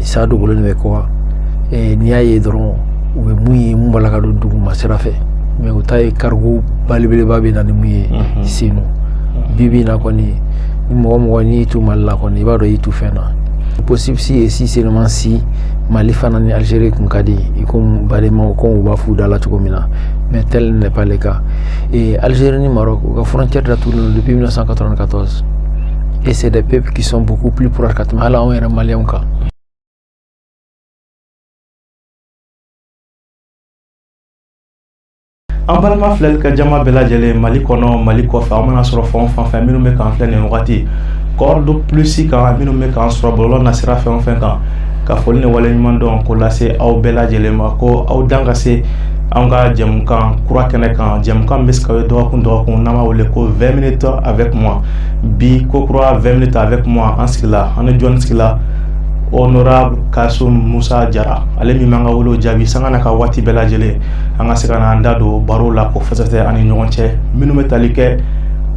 sa dugukolo nin bɛ kɔwa n'i y'a ye dɔrɔn u bɛ mun ye mun b'a la ka don duguma sira fɛ mais u ta ye cargo belebeleba bɛ na ni mun ye senu bibi in na kɔni ni mɔgɔ n'i tu Mali la kɔni i b'a dɔn i tu fɛn na possible si seulement si Mali fana ni Algérie kun ka di i comme bademaw comme u b'a f'u da la cogo min na mais tel n'est pas le cas et Algérie ni Maroc u ka frontière datugulen depuis 1994 et c'est des peuples qui sont beaucoup plus proches ka tɛmɛ hali anw yɛrɛ maliyɛnw kan. An balima filɛli ka jama bɛɛ lajɛlen Mali kɔnɔ Mali kɔfɛ an mana sɔrɔ fɛn o fɛn minnu bɛ k'an filɛ nin wagati Corde Plus kan minnu bɛ k'an sɔrɔ bɔlɔlɔ nasira fɛn o fɛn kan ka foli ni waleɲuman dɔn ko lase aw bɛɛ lajɛlen ma ko aw dan ka se an ka jɛmukan kura kɛnɛ kan jɛmukan bɛ se ka ye dɔgɔkun n'an b'a wele ko 20 minutes avec moi bi ko kura 20 minutes avec moi an sigila an ni jɔn sigila Honorable Kasum Musa Jara ale min m'an ka wolo jaabi sanga na ka waati bɛɛ lajɛlen an ka se ka n'an da don baro la ko fɛsɛfɛsɛ ani ɲɔgɔn cɛ minnu bɛ tali kɛ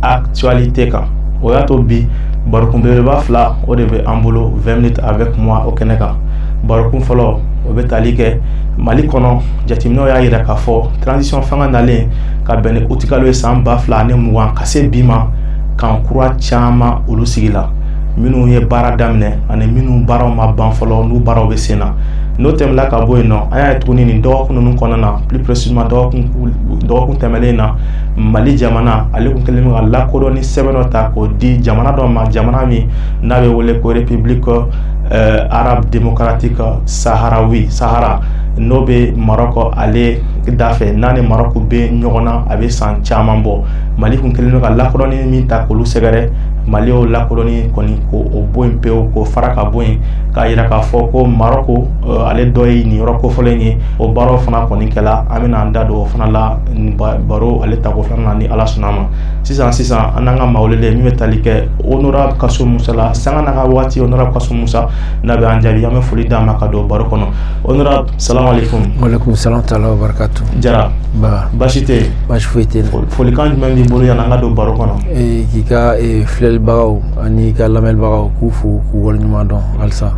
actualité kan o y'a to bi barokun belebeleba fila o de bɛ an bolo 20 minutes avec moi o kɛnɛ kan barokun fɔlɔ o bɛ tali kɛ Mali kɔnɔ jateminɛw y'a jira k'a fɔ transition fanga nalen ka bɛn ni août kalo ye san 2020 ka se bi ma kan kura caman olu sigi la minnu ye baara daminɛ ani minnu baaraw ma ban fɔlɔ n'u baaraw bɛ sen na n'o tɛmɛla ka bɔ yen nɔ an y'a ye tuguni nin dɔgɔkun ninnu kɔnɔna na plus précisément dɔgɔkun tɛmɛlen na Mali jamana ale kun kɛlen ka lakodɔn ni sɛbɛn dɔ ta k'o di jamana dɔ ma jamana min n'a bɛ wele ko République Arabe Démocratique Sahara n'o bɛ Maroc ale dafɛ n'a ni Maroc bɛ ɲɔgɔn na a bɛ san caman bɔ Mali kun kɛlen ka lakodɔnni min ta k'olu sɛgɛrɛ Mali y'o lakodɔnni kɔni ko o bɔ yen pewu k'o fara ka bɔ yen k'a jira k'a fɔ ko Maroc ale dɔ ye nin yɔrɔ kofɔlen ye o baaraw fana kɔni kɛla an bɛna an da don o fana la baro ale tako filanan na ni Ala sɔnna ma sisan an n'an ka maa welelen min bɛ tali kɛ Honorable Kasum Musa la sanga na ka waati Honorable Kasum Musa n'a bɛ an jaabi an bɛ foli d'a ma ka don baro kɔnɔ Honorable salamu alaikum. Walaikum salam ta'ala wa barakatuh. Jara baasi tɛ yen. Baasi foyi tɛ yen. Folikan jumɛn b'i bolo yan an ka don baro kɔnɔ. K'i ka filɛlibagaw ani ka lamɛnbagaw k'u fo k'u waleɲuman dɔn halisa.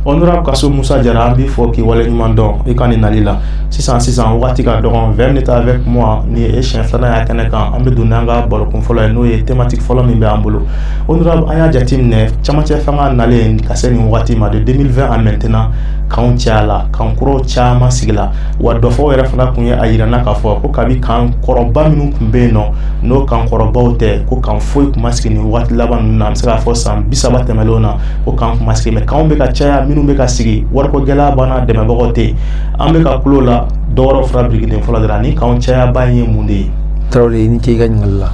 Honorable Kasum Musa Jara an b'i fɔ k'i waleɲuman dɔn i ka nin nali la sisan wagati ka dɔgɔn 20 minutes avec moi ni ye siɲɛ filanan y'a kɛnɛ kan an bɛ don n'an ka barokun fɔlɔ ye n'o ye thématique fɔlɔ min bɛ an bolo Honorable an y'a jateminɛ camancɛ fanga nalen ka se nin wagati ma de 2020 à maintenant kanw caya la kan kuraw caman sigi la wa dɔ fɔ yɛrɛ fana kun ye a yira na k'a fɔ ko kabi kan kɔrɔba minnu kun bɛ yen nɔ n'o kan kɔrɔbaw tɛ ko kan foyi kun ma sigi nin wagati laban ninnu na an bɛ se k'a fɔ san 30 tɛmɛlenw na ko kan kun ma sigi mais kanw bɛ ka caya minnu bɛ ka sigi wariko gɛlɛya banna dɛmɛbagaw tɛ an bɛ ka kulo la dɔwɛrɛw fara birikiden fɔlɔ dɔrɔn ni kanw cayaba in ye mun de ye. Tarawele ni ce i ka ɲininkali la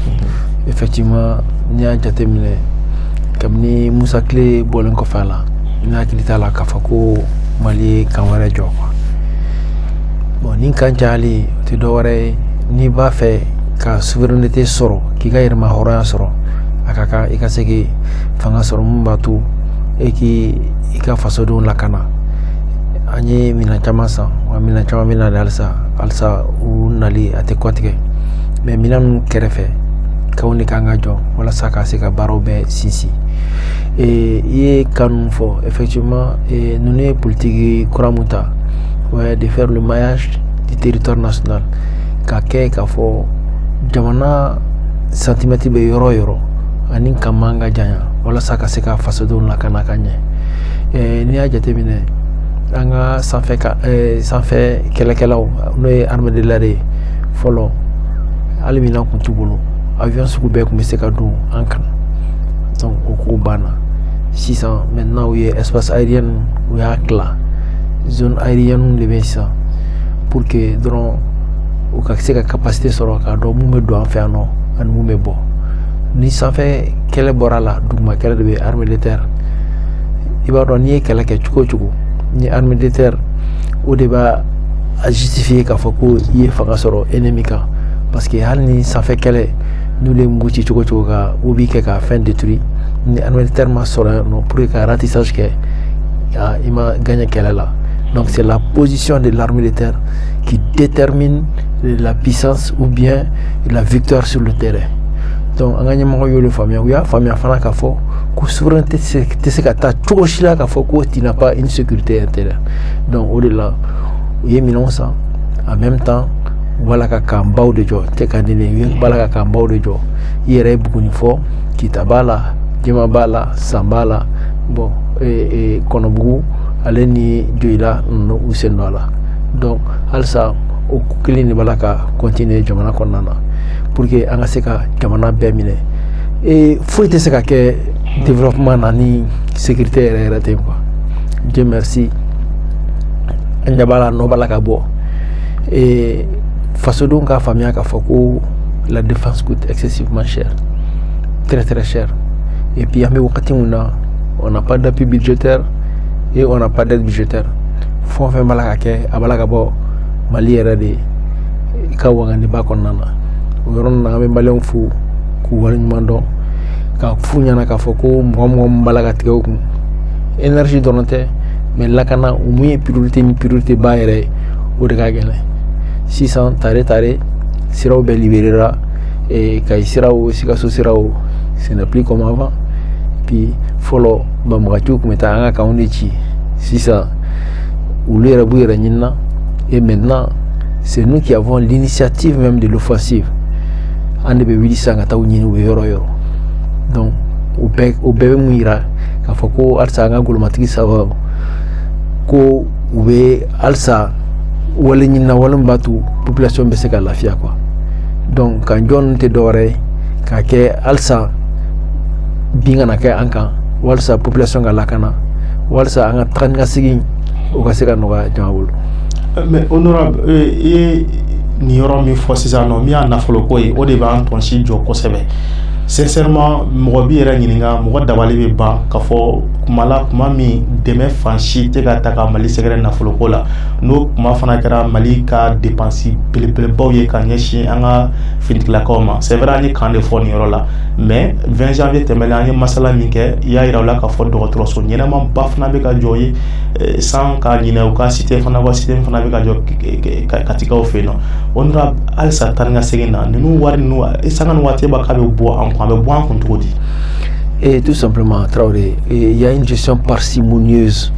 effectivement n'i y'a jateminɛ kabini Musa Tile bɔlen kɔfɛ a la n hakili t'a la k'a fɔ ko Mali ye kan wɛrɛ jɔ quoi bon ni kan cayali o tɛ dɔwɛrɛ ye n'i b'a fɛ ka souveraineté sɔrɔ k'i ka yɛrɛma hɔrɔnya sɔrɔ a ka kan i ka se k'i fanga sɔrɔ mun b'a to i ka fasodenw lakana an ye minɛn caman san wa minɛn caman bɛ nali halisa u nali a tɛ kɔtigɛ mais minɛn ninnu kɛrɛfɛ kanw de kan ka jɔ walasa ka se ka baaraw bɛɛ sinsin i ye kan ninnu fɔ effectivement ninnu ye politique kura mun ta de faire le maillage du territoire national ka kɛ k'a fɔ jamana centimètre bɛ yɔrɔ o yɔrɔ ani kan man ka janya walasa ka se ka fasodenw lakana ka ɲɛ n'i y'a jateminɛ an ka sanfɛ kɛlɛkɛlaw n'o ye armée de l'air ye fɔlɔ hali minɛn kun t'u bolo avion sugu bɛɛ kun bɛ se ka don an kan donc o ko banna sisan maintenant u ye espace aérien u y'a tila zone aérienne de bɛ sisan pour que dɔrɔn u ka se ka capacité sɔrɔ k'a dɔn mun bɛ don an fɛ yan nɔ ani mun bɛ bɔ ni sanfɛ kɛlɛ bɔra la duguma kɛlɛ de bɛ armée de terre i b'a dɔn n'i ye kɛlɛ kɛ cogo o cogo ni armée de terre o de b'a justifier k'a fɔ ko i ye fanga sɔrɔ ennemi kan parce que hali ni sanfɛ kɛlɛ n'olu ye mugu ci cogo o cogo ka u b'i kɛ ka fɛn détruire ni armée de terre ma sɔrɔ yan nɔ pour que ka ratissage kɛ i ma gagné kɛlɛ la donc c'est la position de l'armée de terre qui détermine la puissance ou bien la victoire sur le terrain donc an ka ɲɛmɔgɔ y'olu faamuya u y'a faamuya fana k'a fɔ ko souveraineté tɛ se ka taa cogo si la k'a fɔ ko tu n'as pas une sécurité intérieure donc o de la u ye minɛnw san en même temps wala ka kan baw de jɔ tɛ ka di ne ye wala ka kan baw de jɔ i yɛrɛ ye buguni fɔ kita b'a la jɛma b'a la san b'a la bon kɔnɔbugu ale ni joyila ninnu u sen dɔ a la donc halisa o ko kelen de b'a la ka continuer jamana kɔnɔna na pour que an ka se ka jamana bɛɛ minɛ foyi tɛ se ka kɛ développement na ni sécurité yɛrɛ yɛrɛ tɛ quoi Dieu merci an ɲɛ b'a la nɔ b'a la ka bɔ fasodenw k'a faamuya k'a fɔ ko la défense coûte excessivement cher très très cher et puis an bɛ wagati min na on n'a pas d'appui budgétaire et on n'a pas d'aide budgétaire fɛn o fɛn b'a la ka kɛ a b'a la ka bɔ Mali yɛrɛ de ka waganiba kɔnɔna na o yɔrɔ ninnu na an bɛ maliyɛnw fo k'u waleɲuman dɔn k'a f'u ɲɛna k'a fɔ ko mɔgɔ min b'a la ka tigɛ u kun énergie dɔrɔn tɛ mais lakana o mun ye priorité ni priorité ba yɛrɛ ye o de ka gɛlɛn sisan tare siraw bɛɛ libérera Kayi siraw Sikaso siraw ce n'est plus comme avant puis fɔlɔ banbagaciw tun bɛ taa an ka kanw de ci sisan olu yɛrɛ b'u yɛrɛ ɲinina et maintenant c'est nous qui avons l'initiative même de l'offensive an de bɛ wuli sisan ka taa u ɲini u bɛ yɔrɔ yɔrɔ donc o bɛɛ bɛ mun yira k'a fɔ ko halisa an ka golomatigi sababu ko u bɛ halisa wale ɲinina wale min b'a to population bɛ se ka lafiya quoi donc kan jɔn tɛ dɔwɛrɛ ye k'a kɛ halisa bin kana kɛ an kan walasa population ka lakana walasa an ka taga ni ka segin o ka se ka nɔgɔya jama bolo. mais honorable i ye nin yɔrɔ min fɔ sisan nɔ min y'a nafoloko ye o de b'an tɔnsi jɔ kosɛbɛ sincèrement mɔgɔ b'i yɛrɛ ɲininka mɔgɔ dabali bɛ ban k'a fɔ kuma min dɛmɛ fan si tɛ ka ta ka Mali sɛgɛrɛ nafoloko la n'o kuma fana kɛra Mali ka dépense belebelebaw ye ka ɲɛsin an ka finitigilakaw ma c'est vrai an ye kan de fɔ nin yɔrɔ la mais 20 janvier tɛmɛlen an ye masala min kɛ i y'a yira u la k'a fɔ dɔgɔtɔrɔso ɲɛnɛmaba fana bɛ ka jɔ ye sans ka ɲinɛ u ka cité fana wa cité fana bɛ ka jɔ katikaw fɛ yen nɔ o nana halisa taa ni ka segin na ninnu wari ninnu sanga ni waati b'a k'a bɛ bɔ an kun a bɛ bɔ an kun cogo di. Et tout simplement, Traoré, il y a une gestion parcimonieuse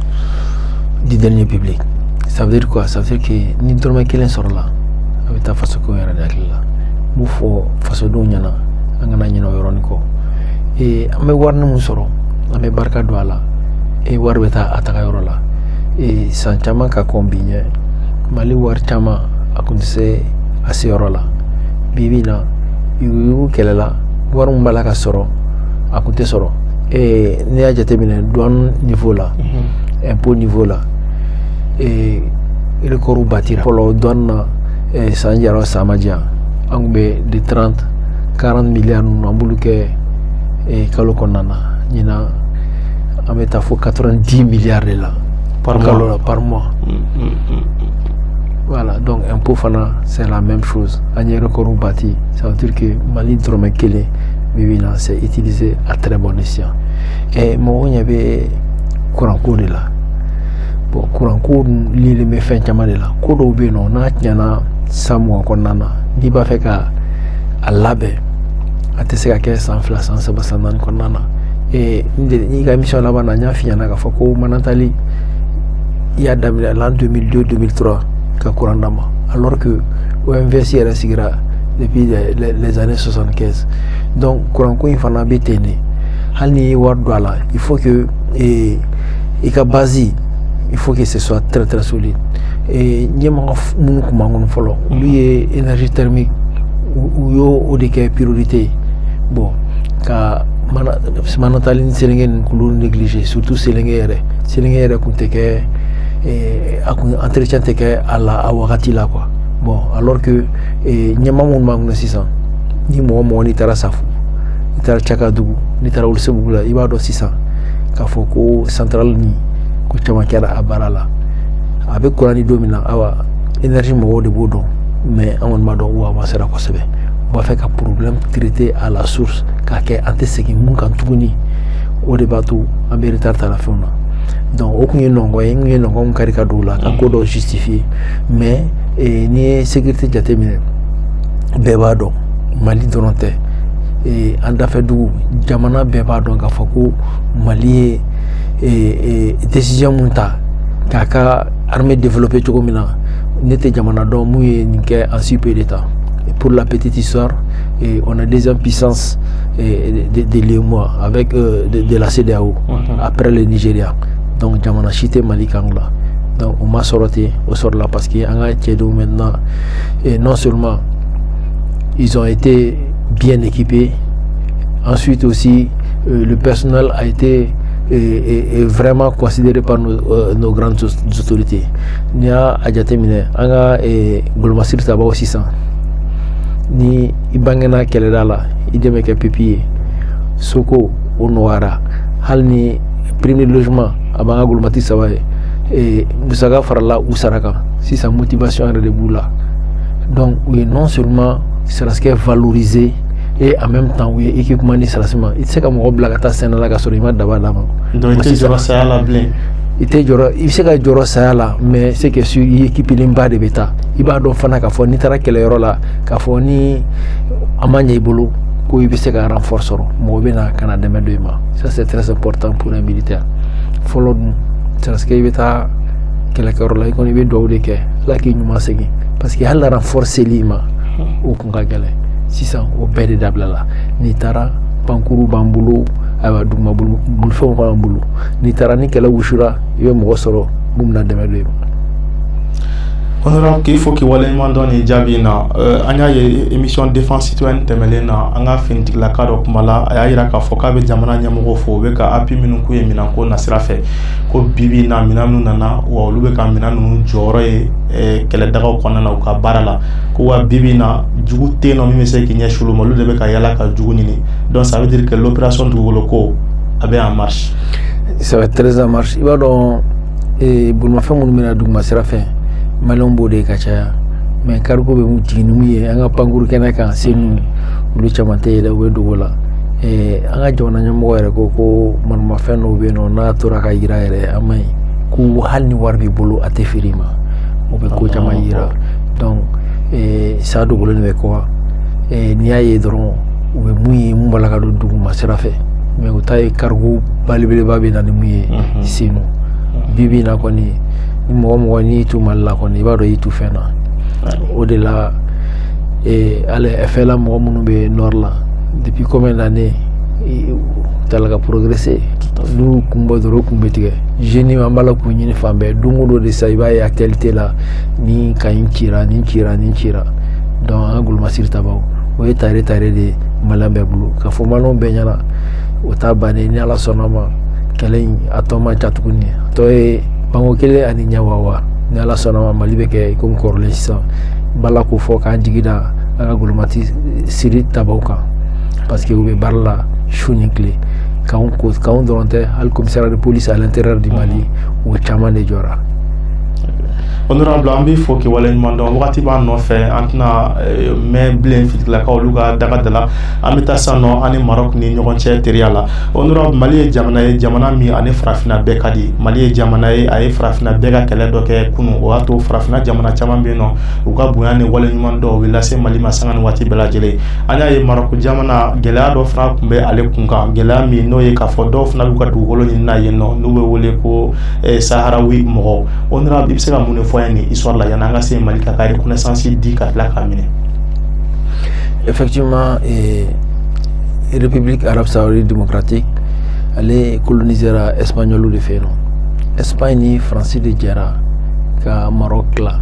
du dernier public. Ça veut dire quoi? Ça veut dire que ni dormait kelen sort là, avec ta façon qu'on est là. Moufo façon dont y en a, on a y en a yoronico. Et on me voir nous soro, on me barca douala, et voir beta ataka yorola. Et sans chama ka combiné, Mali war chama a conduire à ce yorola. Bibina, you qu'elle est là, voir un balaka soro. A kun tɛ sɔrɔ n'i y'a jateminɛ douane niveau la impôt niveau la record bâtira fɔlɔ douane na san jara san ma diya an kun bɛ de 30-40 milliards ninnu an b'olu kɛ kalo kɔnɔna na ɲinan an bɛ taa fo 90 milliards de la par mois voilà donc impôt fana c'est la même chose an ye record bâti ça veut dire que Mali dɔrɔmɛ kelen Bibina c'est utilisé à très bon escient. Et moi il y avait courant de là. Bon courant l'île me fait chama de là. Kodo be no na tiana samu konana. Ni ba fait ka alabe. Atese ka ke sans fla sans sabasanan konana. Et ni ga mission là bana nya fiana ka foko manantali il y a l'an 2002-2003 ka courant dama. Alors que OMVS era sigira depuis les années 75. Donc, courant il faut n'habiter Halni Wardwala, il faut que et basi, il faut que ce soit très très solide. Et Nyama Moukoumang follow, lui énergie thermique ou yo de priorité. Bon, car Manataline Sélégen Koulou négligé, surtout Séléngère Kunteke et entretien teke à la Awakati là quoi. Bon, alors que Nyama Moumang 600. Ni mo ni tara safu ni tara chakadugu ni tara ulsebugula ibado 600 ka foko central ni ko chama kera abarala avec Korani domina awa énergie mo de bodo mais amon ma do wa masera ko sebe ba fait ka problème traité à la source ka ke anteseki mun kan tuguni o de batu ameri tarta la fona donc okunye nongo yenye nongo karika doula ka ko do justifier mais ni sécurité jatemine bebado Mali dɔrɔn tɛ an dafɛ dugu jamana bɛɛ b'a dɔn k'a fɔ ko Mali ye décision mun ta k'a ka armée développer cogo min na ne tɛ jamana dɔn mun ye nin kɛ en si peu de temps. Pour la petite histoire, on a déjà puissance de l'UEMOA avec de la CEDEAO après le Nigeria. Donc jamana si tɛ Mali kan la. Donc on m'a sorti au sort là parce que an ka cɛdenw maintenant non seulement ils ont été bien équipés, ensuite aussi le personnel a été vraiment considéré par nos grandes autorités. Ni y'a jateminɛ an ka Golmasiri Tabaw sisan ni i bangena kɛlɛda la i den bɛ kɛ pipi ye soko o nɔgɔyara hali ni premier logement a b'an ka Golmasiri saba ye musaka farala u sara kan sisan motivation yɛrɛ de b'u la. Donc u ye non seulement sarasikɛ valoriser et en même temps u ye équipement ni sarasima i tɛ se ka mɔgɔ bila ka taa sɛnɛ la ka sɔrɔ i ma daba d'a ma. Donc i tɛ jɔrɔ saya la bilen. I tɛ jɔrɔ i bɛ se ka jɔrɔ saya la mais c'est que sur i équipelenba de bɛ taa i b'a dɔn fana k'a fɔ n'i taara kɛlɛyɔrɔ la k'a fɔ ni a ma ɲɛ i bolo ko i bɛ se ka renfort sɔrɔ mɔgɔ bɛ na ka na dɛmɛ don i ma. Ça c'est très important pour un militaire. Fɔlɔ dun sarasikɛ i bɛ taa kɛlɛkɛyɔrɔ la i kɔni i bɛ dugawu de kɛ Ala k'i ɲuman segin parce que hali renfort seli i ma o kun ka gɛlɛn. Sisan o bɛɛ de dabila la n'i taara pankuru b'an bolo ayiwa duguma bolifɛnw b'an bolo n'i taara ni kɛlɛ wusura i bɛ mɔgɔ sɔrɔ mun bɛna dɛmɛ don i ma. Honorable k'i fo k'i waleɲuman dɔn nin jaabi in na an y'a ye émission défense citoyenne tɛmɛlen na an ka finitigilaka dɔ kuma la a y'a jira k'a fɔ k'a bɛ jamana ɲɛmɔgɔw fo u bɛ ka appui minnu k'u ye minɛnko nasira fɛ ko bi na minɛn minnu nana wa olu bɛ ka minɛn ninnu jɔyɔrɔ ye kɛlɛdagaw kɔnɔna na u ka baara la ko wa bi na jugu tɛ yen nɔ min bɛ se k'i ɲɛsin olu ma olu de bɛ ka yala ka jugu ɲini donc ça veut dire que l'opération dugukolo ko a bɛ en marche. Ça va être très en marche i b'a dɔn bolimafɛn minnu bɛ na duguma sira fɛ Malon b'o de ka caya mais karigo bɛ mun jigin ni mun ye an ka pankuru kɛnɛ kan Senu olu caman tɛ yɛlɛ u bɛ dogo la an ka jamana ɲɛmɔgɔ yɛrɛ ko manumafɛn dɔw bɛ yen nɔ n'a tora ka yira yɛrɛ a ma ɲi ko hali ni wari b'i bolo a tɛ feere i ma o bɛ ko caman yira donc sa dogolen bɛ kɔ n'i y'a ye dɔrɔn u bɛ mun ye mun b'a la ka don duguma sira fɛ mais u ta ye karigo belebeleba bɛ na ni mun ye Senu bi na kɔni mɔgɔ n'i tu Mali la kɔni i b'a dɔn i tu fɛn na o de la ale effet la mɔgɔ minnu bɛ nord la depuis combien d'années tala ka progresser n'u kun bɔ dɔrɔn u kun bɛ tigɛ jeunes an b'a la k'u ɲini fan bɛɛ don o don de sa i b'a ye actualité la ni Kayi cira donc an ka Golmasiri Tabaw o ye tare de Malien bɛɛ bolo k'a fɔ Malien bɛɛ ɲɛna o t'a bannen ni Ala sɔnna ma kɛlɛ in a tɔ man ca tuguni a tɔ ye bango kelen ani ɲawawa ni Ala sɔnna ma Mali bɛ kɛ komi kɔrɔlen sisan bala ko fɔ k'an jigi da an ka Golmasiri Tabaw kan parce que u bɛ baara la su ni tile k'anw dɔrɔn tɛ hali commissariat de police à l'intérieur du Mali o caman de jɔra. Honorable an b'i fo k'i waleɲuman dɔn wagati b'an nɔfɛ an tɛna mɛn bilen fitigilakaw olu ka daga da la an bɛ taa sisan nɔ an ni Maroc ni ɲɔgɔn cɛ teriya la. Honorable Mali ye jamana min ani farafinna bɛɛ ka di Mali ye jamana ye a ye farafinna bɛɛ ka kɛlɛ dɔ kɛ kunun o y'a to farafinna jamana caman bɛ yen nɔ u ka bonya ni waleɲuman dɔw bɛ lase Mali ma sanga ni waati bɛɛ lajɛlen an y'a ye Maroc jamana gɛlɛya dɔ fana tun bɛ ale kun kan gɛlɛya min n'o ye k'a fɔ dɔw fana b'u ka dugukolo ɲini na yen nɔ n'u bɛ wele ko Saharawi mɔgɔw. Honorable i bɛ se ka mun de fɔ ni histoire la yanni an ka se Mali ka reconnaissance di ka tila k'a minɛ. Effectivement République arabe saoudite démocratique ale colonisera espagnol de fɛ yen nɔ Espagne ni Faransi de jɛra ka Maroc tila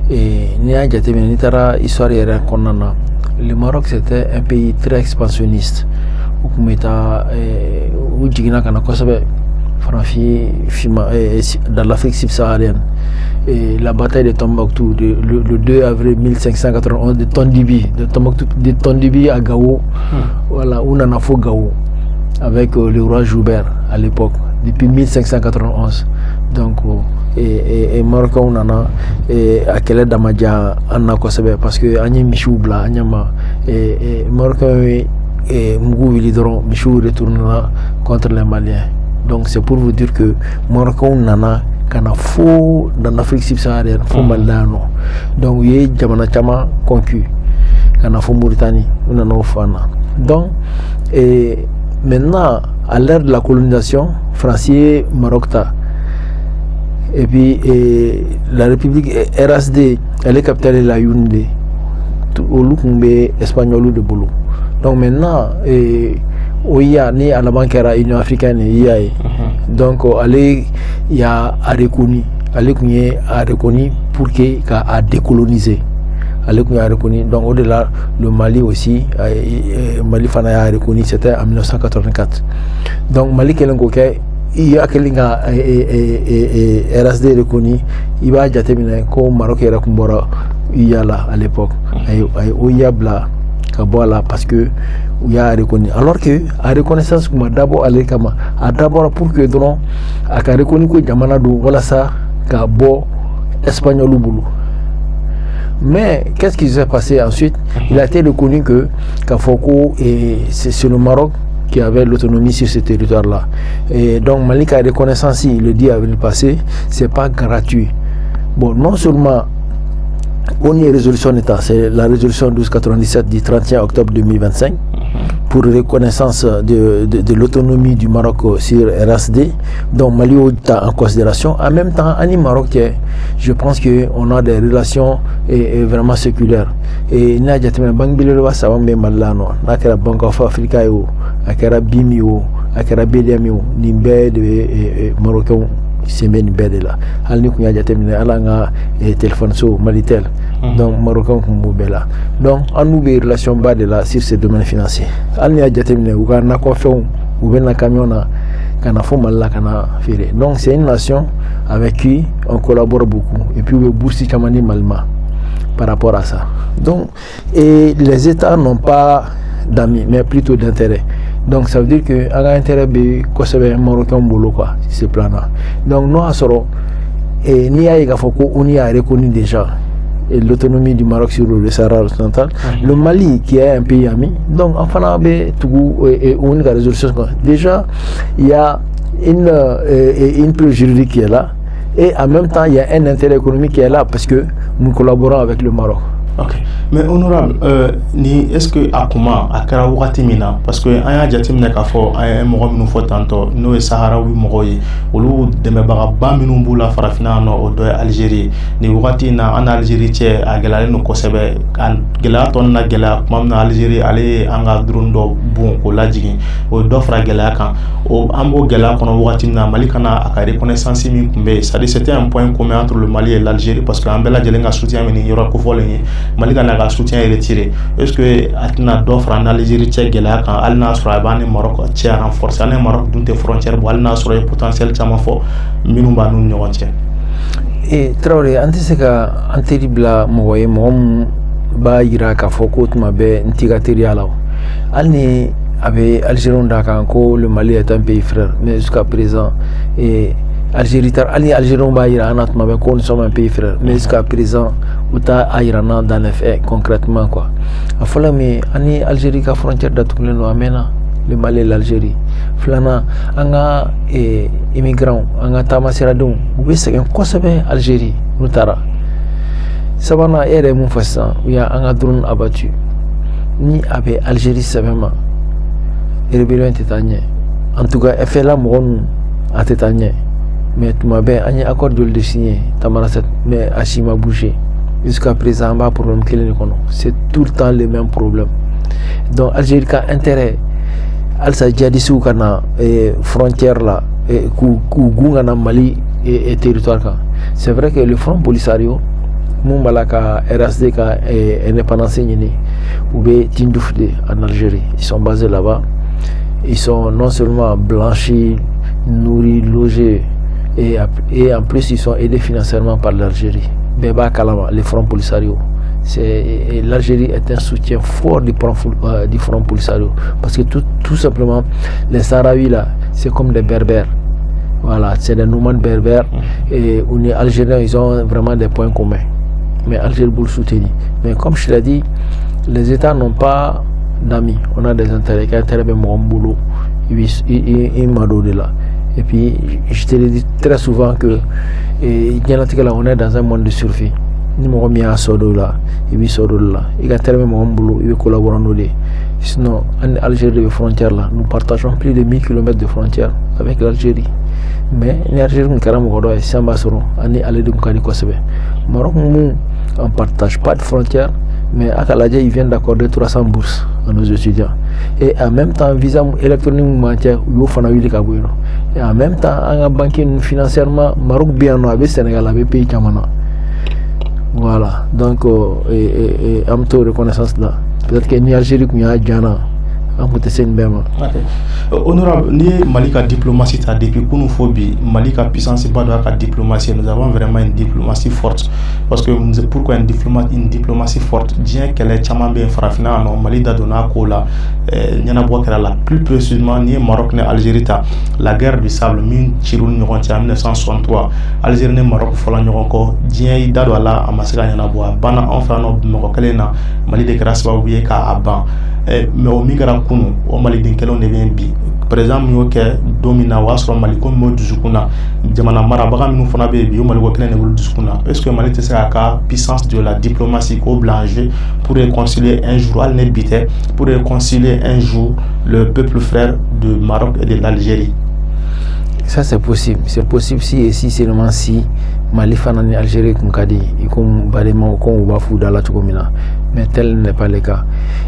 n'i y'a jateminɛ n'i taara histoire yɛrɛ kɔnɔna na le Maroc c'était un pays très expansionniste u tun bɛ taa u jiginna ka na kosɛbɛ dans l'Afrique subsaharienne. La bataille de Tombouctou le 2 avril 1591 de Tondibi à Gao, voilà, où on a fait Gao avec le roi Joubert à l'époque, depuis 1591. Donc, et Maroc on en a à quel damaja en a parce que Agnès Michou Bla, Agnama, et Maroc et Mugou Vilidron, Michou retournera contre les Maliens. Donc c'est pour vous dire que Maroc nana kana fo dans l'Afrique subsaharienne fo Malano. Donc il y a jamana chama conquis kana fo Mauritanie on nana ofana Donc, et maintenant, à l'ère de la colonisation, français, Maroc, et puis la République RSD, elle est capitale de la Yaoundé, au Lukumbe espagnol de Bolo. Donc maintenant, OIA, né à la banque de l'Union africaine, donc il y a reconnu, pour qu'il a décolonisé. Donc au-delà, le Mali aussi, Mali Fana a reconnu, c'était en 1984. Donc Mali Kelengoke, il y a quelqu'un RSD reconnu, il va déterminer que Maroc est Kumbora, il y a là à l'époque, il y a là, parce que il y a reconnu. Alors que la reconnaissance, d'abord d'abord pour que donc à reconnu que Jamanado, voilà ça, Gabo, espagnol ou boulot. Mais qu'est-ce qui s'est passé ensuite? Il a été reconnu que Kafoko, c'est le Maroc qui avait l'autonomie sur ce territoire-là. Et donc Malik a reconnaissance, il le dit avril passé, c'est pas gratuit. Bon, non seulement on y a résolution d'État, c'est la résolution 1297 du 31 octobre 2025 pour reconnaissance de l'autonomie du Maroc sur RSD, donc Mali est en considération. En même temps, en Maroc, je pense qu'on a des relations vraiment séculaires. Et nous avons Bangbilelo, ça va même Malano, Nakara Bank of Africa, Akara Bimio, Akara Beliamio, Nimbe de Marocain. Semaine belle là alni kunya jatemine alanga téléphone so Malitel donc marocain ko bela donc on nous des relations bas de là sur ce domaine financier alni jatemine ou kana ko fe ou ben na camiona kana fo malla kana fere. Donc c'est une nation avec qui on collabore beaucoup et puis le boursi chamani malma par rapport à ça. Donc et les États n'ont pas d'amis mais plutôt d'intérêt. Donc ça veut dire que a intérêt be ko sebe marocain bolo quoi ce plan là. Donc nous asoro et ni a foko on y a reconnu déjà l'autonomie du Maroc sur le Sahara occidental. Le Mali qui est un pays ami, donc enfin be tout et une résolution déjà il y a une preuve juridique qui est là et en même temps il y a un intérêt économique qui est là parce que nous collaborons avec le Maroc. Ok, mais honorable, ni est-ce que à comment à Karawati mina parce que aya jatimne ka fo ay mo minu fo tanto no e Sahara wi mo yi olu de me baga ba minu bula farafina no o do Algérie ni wakati na en Algérie tie a gelale no ko sebe an gela ton na gela mam na Algérie ale anga drundo bon ko lajigi o do fra gela kan o ambo gela kono wakati na Mali kana aka reconnaissance mi kumbe ça dit c'était un point commun entre le Mali et l'Algérie parce que ambela jelenga soutien mi yoro ko foleni Mali kana ka soutien est retiré. Est-ce que atna d'offre en Algérie tchègela quand al nasra bani Maroc tchè renforcer en Maroc d'une frontières bo al nasra potentiel chama fo minumba nun ñogonté et Traoré antiseka anteribla mo waye mom ba yira ka foko tuma be ntigateri alaw alni avec Algérie ko le Mali est un pays frère mais jusqu'à présent et Algérie Algérie ba yira anatma be ko nous sommes un pays frère mais jusqu'à présent uta ayrana dans les faits concrètement quoi afala mi ani Algérie ka frontière datukle no amena le Mali et l'Algérie flana anga immigrant anga tamasira dum ubese ko sabe Algérie nutara sabana ere mun fassa ya anga drone abattu ni abe Algérie sabema rébellion tétanye en tout cas effet la mon atetanye mais tu m'as bien un accord de le signer tamarasset mais Achima bougé jusqu'à présent bas problème qu'il c'est tout le temps les mêmes problèmes. Donc Algérie a intérêt al sa jadisou kana frontière là et na Mali et territoire ka. C'est vrai que le Front Polisario Mumbalaka RSD ka indépendance ni ou be Tindoufde en Algérie, ils sont basés là-bas. Ils sont non seulement blanchis, nourris, logés et en plus ils sont aidés financièrement par l'Algérie. Beba Kalama, le Front Polisario. L'Algérie est un soutien fort du Front Polisario parce que tout simplement les Sahraouis là, c'est comme des berbères. Voilà, c'est des nomades berbères et les Algériens ils ont vraiment des points communs. Mais Algérie vous le soutenir. Mais comme je l'ai dit, les États n'ont pas d'amis. On a des intérêts. Intérêt de mon boulot, il m'a donné là. Et puis, je te le dis très souvent que on est dans un monde de survie. ni mɔgɔ min y'a sɔrɔ dɔ la i b'i sɔrɔ dɔ la i ka terme mɔgɔ min bolo i bɛ collaborer n'o de ye sinon an ni Algérie de bɛ frontière la nous partageons plus de 1000 km de frontière avec l'Algérie mais ni Algérie kun kɛra mɔgɔ dɔ ye sisan b'a sɔrɔ an ni ale de kun ka di kosɛbɛ Maroc mun on partage pas de frontière mais à Kaladja, ils viennent d'accorder 300 bourses à nos étudiants. Et en même temps, visa électronique, et en même temps, on a banqué financièrement, Maroc bien, avec Sénégal, avec pays Kamana. Voilà, donc, et en reconnaissance là. Peut-être que ni Algérie, ni Djana, on peut essayer de Honorable, ni Malika diplomatie, depuis qu'on nous phobie, Malika puissance, pas de la diplomatie, nous avons vraiment une diplomatie forte. Parce que pourquoi une diplomatie forte? Bien qu'elle est tellement bien frappée, Mali d'Adona, Kola, Nyanaboua, qu'elle a la plus précisément, ni Maroc, ni Algérie, la guerre du sable, min Chiroun, en 1963, Algérie, ni Maroc, Fola, Nyoronko, Dien, Dadouala, Amasega, Nyanaboua, Bana, enfin, Maroc, Mali de Grasba, oublié qu'à Aban. Mais au Migara Kunu, au Mali d'Inkelon devient bi. Par exemple, nous avons domina wasro Mali comme mot du Zukuna, Jamana Marabaga, nous faisons bi, au Mali Waklen et du Zukuna. Est-ce que Mali c'est la puissance de la diplomatie au Blanger pour réconcilier un jour al Nebité, pour réconcilier un jour le peuple frère de Maroc et de l'Algérie? Ça c'est possible si et si seulement si Mali fanani Algérie kunkadi ikum balema ko bafu dala tukomina mais tel n'est pas le cas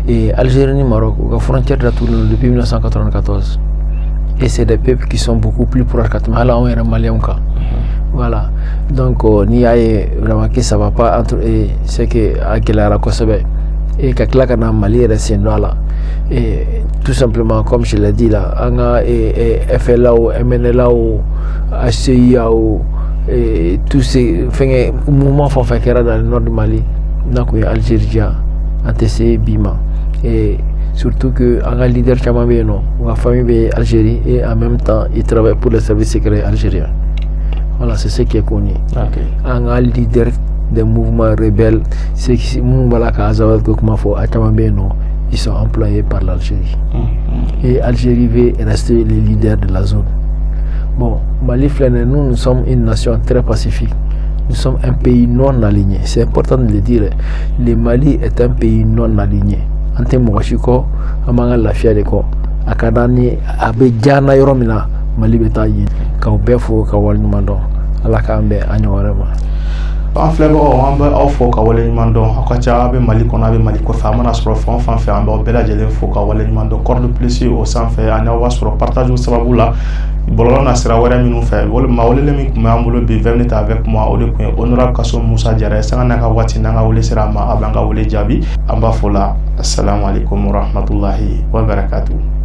et Algérie ni Maroc la frontière date depuis 1994 et c'est des peuples qui sont beaucoup plus proches que Mali et Mali voilà donc ni aye vraiment que ça va pas entre c'est que Aguilara Kosebe et que na Mali reste là et tout simplement comme je l'ai dit là on a FLA ou MNLA ou HCIA ou et tous ces mouvements font faire dans le nord du Mali donc Algérie ATC Bima et surtout que on a leader Chamambeno ou la famille Algérie et en même temps il travaille pour les services secrets algériens. Voilà, c'est ce qui est connu. On a leader des mouvements rebelles c'est qui Moubalaka Azawad Kokmafo à Chamambeno. Ils sont employés par l'Algérie. Et Algérie veut rester le leader de la zone. Bon, Mali Flaine, nous sommes une nation très pacifique. Nous sommes un pays non aligné. C'est important de le dire. Le Mali est un pays non aligné. Ante Mwashiko, Amanga Lafiadeko, Akadani, Abedjana Yoromina, Mali Betayi, Kaubefo, Kawalmando, Alakambe, Anyorema. En flève on va au fond kawale mando akacha be Mali kona be Mali ko fama na soro fon fan fe ambe bela jele fo kawale mando corde plus au sans fait ana wa soro partage sababu la bololo na sira wara minu fe wol ma wole le mi ma ambulo be venir avec moi au de point honorable Kassom Moussa Diarra sanga na ka wati na nga wole sira ma abanga wole jabi amba fola assalamu alaikum wa rahmatullahi wa barakatuh.